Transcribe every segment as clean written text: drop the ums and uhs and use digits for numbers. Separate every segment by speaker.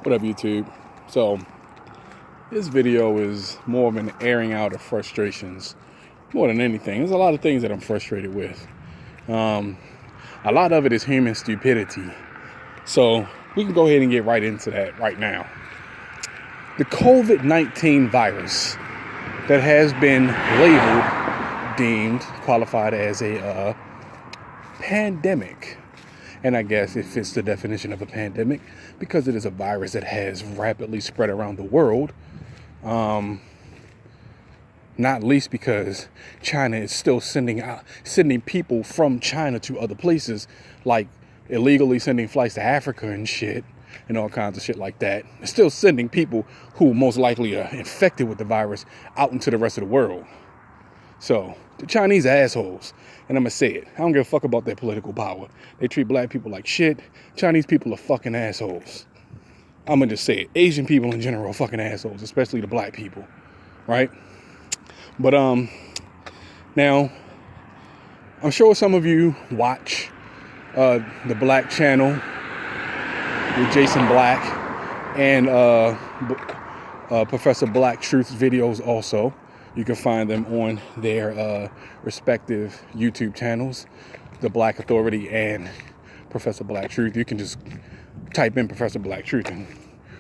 Speaker 1: What up, YouTube? So, this video is more of an airing out of frustrations more than anything. There's a lot of things that I'm frustrated with. A lot of it is human stupidity. So, we can go ahead and get right into that right now. The COVID-19 virus that has been labeled, deemed, qualified as a pandemic. And I guess it fits the definition of a pandemic because it is a virus that has rapidly spread around the world. Not least because China is still sending people from China to other places, like illegally sending flights to Africa and shit and all kinds of shit like that. They're still sending people who most likely are infected with the virus out into the rest of the world. So, the Chinese assholes, and I'm gonna say it, I don't give a fuck about their political power. They treat black people like shit. Chinese people are fucking assholes. I'm gonna just say it. Asian people in general are fucking assholes, especially the black people, right? But now, I'm sure some of you watch the Black Channel with Jason Black and Professor Black Truth's videos also. You can find them on their respective YouTube channels, The Black Authority and Professor Black Truth. You can just type in Professor Black Truth and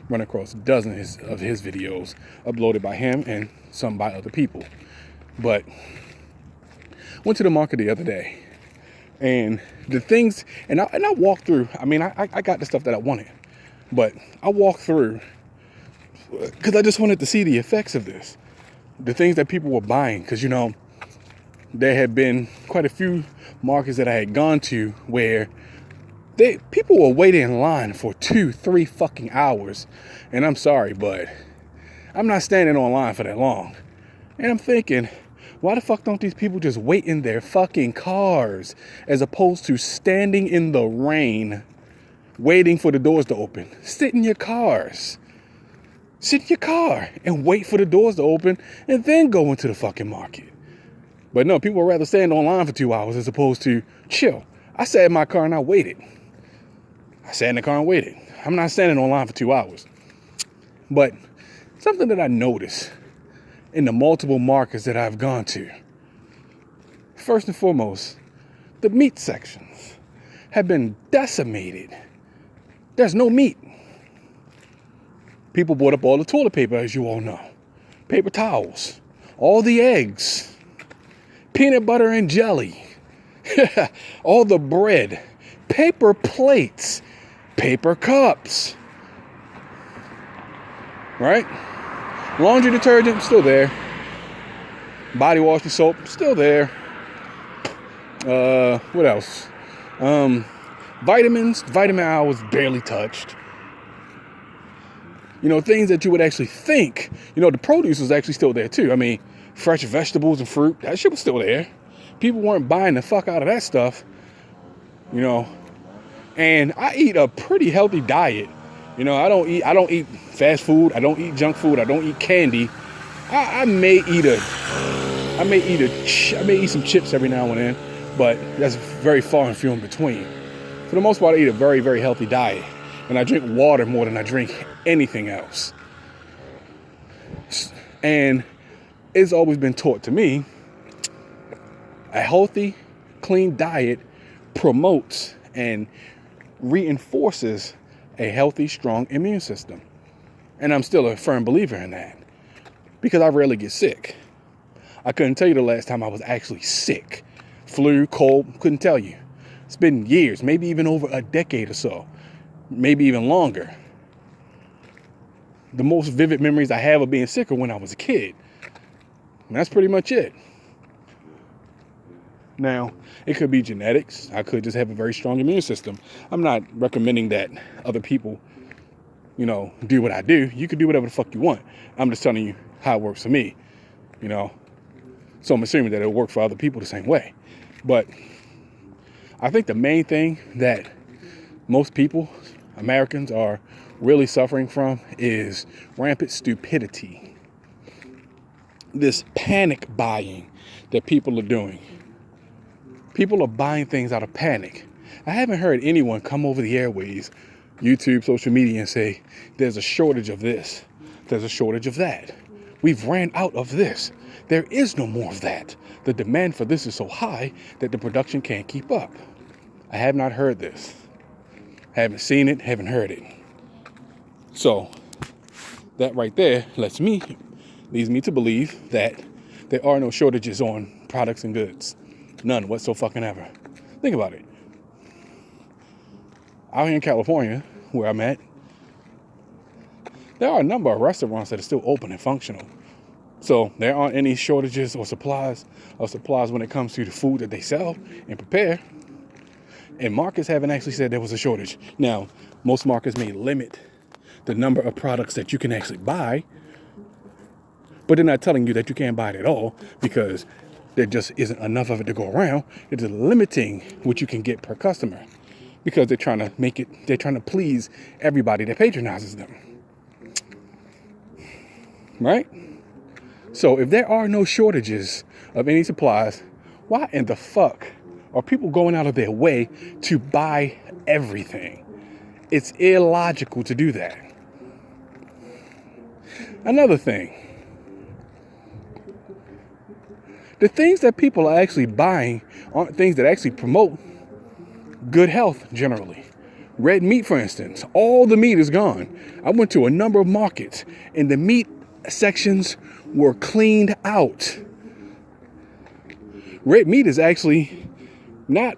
Speaker 1: run across dozens of his videos uploaded by him and some by other people. But went to the market the other day, and the things, and I walked through. I mean, I got the stuff that I wanted, but I walked through because I just wanted to see the effects of this. The things that people were buying, because, you know, there had been quite a few markets that I had gone to where people were waiting in line for 2-3 fucking hours. And I'm sorry, but I'm not standing on line for that long. And I'm thinking, why the fuck don't these people just wait in their fucking cars as opposed to standing in the rain waiting for the doors to open? Sit in your cars. Sit in your car and wait for the doors to open and then go into the fucking market. But no, people would rather stand online for 2 hours as opposed to chill. I sat in my car and I waited. I sat in the car and waited. I'm not standing online for 2 hours. But something that I noticed in the multiple markets that I've gone to, first and foremost, the meat sections have been decimated. There's no meat. People bought up all the toilet paper, as you all know. Paper towels, all the eggs, peanut butter and jelly, all the bread, paper plates, paper cups, right? Laundry detergent, still there. Body wash and soap, still there. What else? Vitamins, vitamin I was barely touched. You know, things that you would actually think, you know, the produce was actually still there too. I mean, fresh vegetables and fruit, that shit was still there. People weren't buying the fuck out of that stuff, you know. And I eat a pretty healthy diet. You know, I don't eat fast food. I don't eat junk food. I don't eat candy. I may eat some chips every now and then, but that's very far and few in between. For the most part, I eat a very, very healthy diet. And I drink water more than I drink anything else. And it's always been taught to me, a healthy, clean diet promotes and reinforces a healthy, strong immune system. And I'm still a firm believer in that because I rarely get sick. I couldn't tell you the last time I was actually sick. Flu, cold, couldn't tell you. It's been years, maybe even over a decade or so. Maybe even longer. The most vivid memories I have of being sick are when I was a kid. And that's pretty much it. Now, it could be genetics. I could just have a very strong immune system. I'm not recommending that other people, you know, do what I do. You can do whatever the fuck you want. I'm just telling you how it works for me, you know. So I'm assuming that it'll work for other people the same way. But I think the main thing that most people, Americans, are really suffering from is rampant stupidity. This panic buying that people are doing. People are buying things out of panic. I haven't heard anyone come over the airways YouTube, social media, and say, there's a shortage of this. There's a shortage of that. We've ran out of this. There is no more of that. The demand for this is so high that the production can't keep up. I have not heard this. Haven't seen it, haven't heard it. So that right there leads me to believe that there are no shortages on products and goods. None whatsoever. Think about it. Out here in California, where I'm at, there are a number of restaurants that are still open and functional. So there aren't any shortages or supplies when it comes to the food that they sell and prepare. And markets haven't actually said there was a shortage. Now, most markets may limit the number of products that you can actually buy, but they're not telling you that you can't buy it at all because there just isn't enough of it to go around. It's limiting what you can get per customer because they're trying to please everybody that patronizes them. Right? So if there are no shortages of any supplies, why in the fuck are people going out of their way to buy everything? It's illogical to do that. Another thing, the things that people are actually buying aren't things that actually promote good health generally. Red meat, for instance, all the meat is gone. I went to a number of markets and the meat sections were cleaned out. Red meat is actually not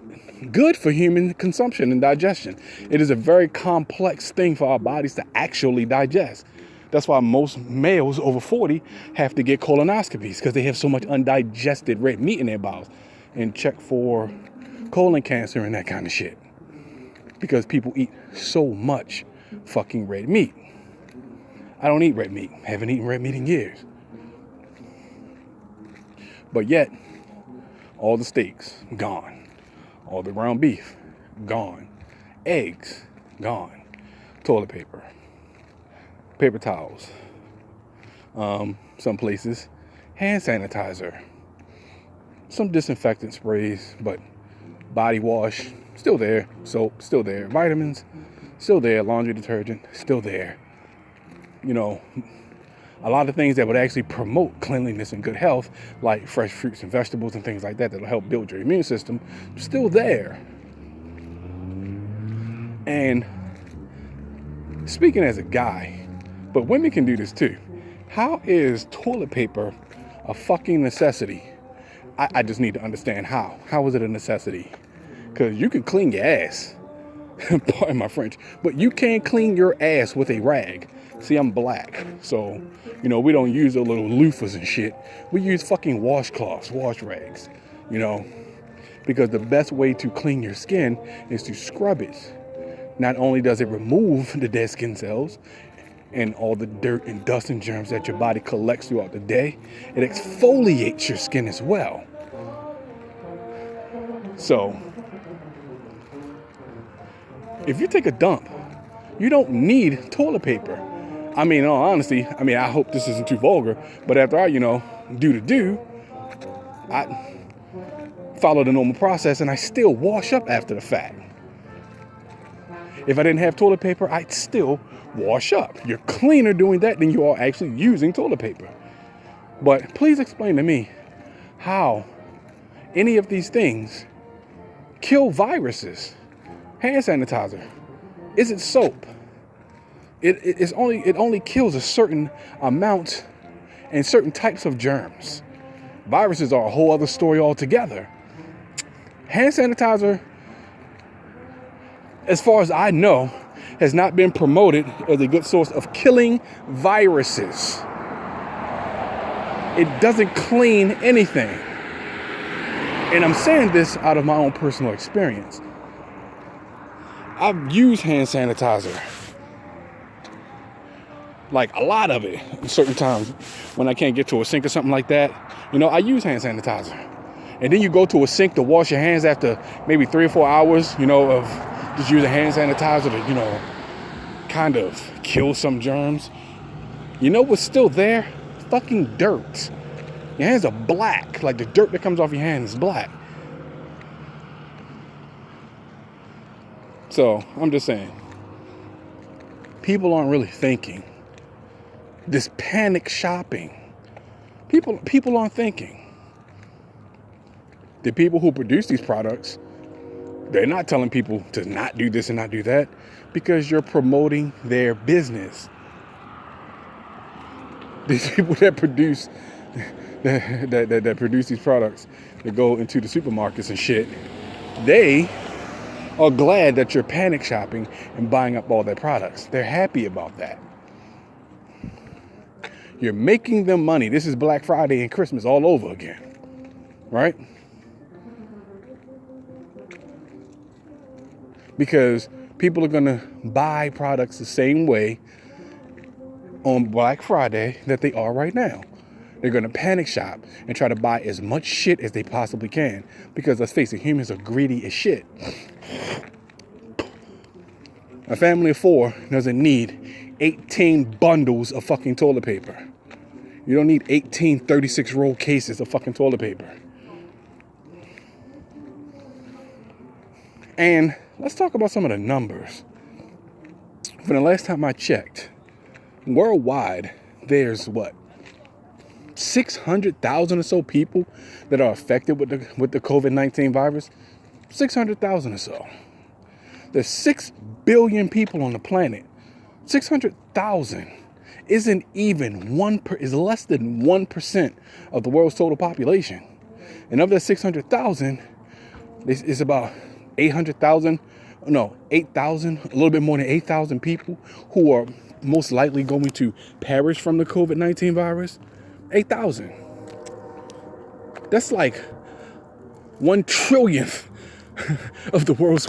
Speaker 1: good for human consumption and digestion. It is a very complex thing for our bodies to actually digest. That's why most males over 40 have to get colonoscopies because they have so much undigested red meat in their bowels and check for colon cancer and that kind of shit. Because people eat so much fucking red meat. I don't eat red meat. Haven't eaten red meat in years. But yet, all the steaks, gone. All the ground beef, gone. Eggs, gone. Toilet paper. Paper towels. Some places, hand sanitizer. Some disinfectant sprays, but body wash, still there. Soap, still there. Vitamins, still there. Laundry detergent, still there. You know, a lot of things that would actually promote cleanliness and good health, like fresh fruits and vegetables and things like that, that'll help build your immune system, still there. And speaking as a guy, but women can do this too. How is toilet paper a fucking necessity? I just need to understand how. How is it a necessity? Because you can clean your ass, pardon my French, but you can't clean your ass with a rag. See, I'm black, so, you know, we don't use the little loofahs and shit. We use fucking washcloths, wash rags, you know, because the best way to clean your skin is to scrub it. Not only does it remove the dead skin cells and all the dirt and dust and germs that your body collects throughout the day, it exfoliates your skin as well. So, if you take a dump, you don't need toilet paper. I mean, in all honesty, I hope this isn't too vulgar, but after I, I follow the normal process and I still wash up after the fact. If I didn't have toilet paper, I'd still wash up. You're cleaner doing that than you are actually using toilet paper. But please explain to me how any of these things kill viruses. Hand sanitizer. Is it soap? It only kills a certain amount and certain types of germs. Viruses are a whole other story altogether. Hand sanitizer, as far as I know, has not been promoted as a good source of killing viruses. It doesn't clean anything. And I'm saying this out of my own personal experience. I've used hand sanitizer. Like a lot of it. Certain times when I can't get to a sink or something like that, I use hand sanitizer. And then you go to a sink to wash your hands after maybe 3 or 4 hours, of just using hand sanitizer to, kind of kill some germs. You know what's still there? Fucking dirt. Your hands are black. Like the dirt that comes off your hands is black. So, I'm just saying. people aren't really thinking. This panic shopping. People aren't thinking. The people who produce these products, they're not telling people to not do this and not do that because you're promoting their business. These people that produce that produce these products that go into the supermarkets and shit, they are glad that you're panic shopping and buying up all their products. They're happy about that. You're making them money. This is Black Friday and Christmas all over again, right? Because people are going to buy products the same way on Black Friday that they are right now. They're going to panic shop and try to buy as much shit as they possibly can. Because let's face it, humans are greedy as shit. A family of 4 doesn't need 18 bundles of fucking toilet paper. You don't need 18 36-roll cases of fucking toilet paper. And let's talk about some of the numbers. For the last time I checked, worldwide, there's 600,000 or so people that are affected with the COVID-19 virus. 600,000 or so. There's 6 billion people on the planet. 600,000 isn't even is less than 1% of the world's total population. And of that 600,000, it's about 800,000, no, 8,000, a little bit more than 8,000 people who are most likely going to perish from the COVID-19 virus. 8,000. That's like 1/trillionth of the world's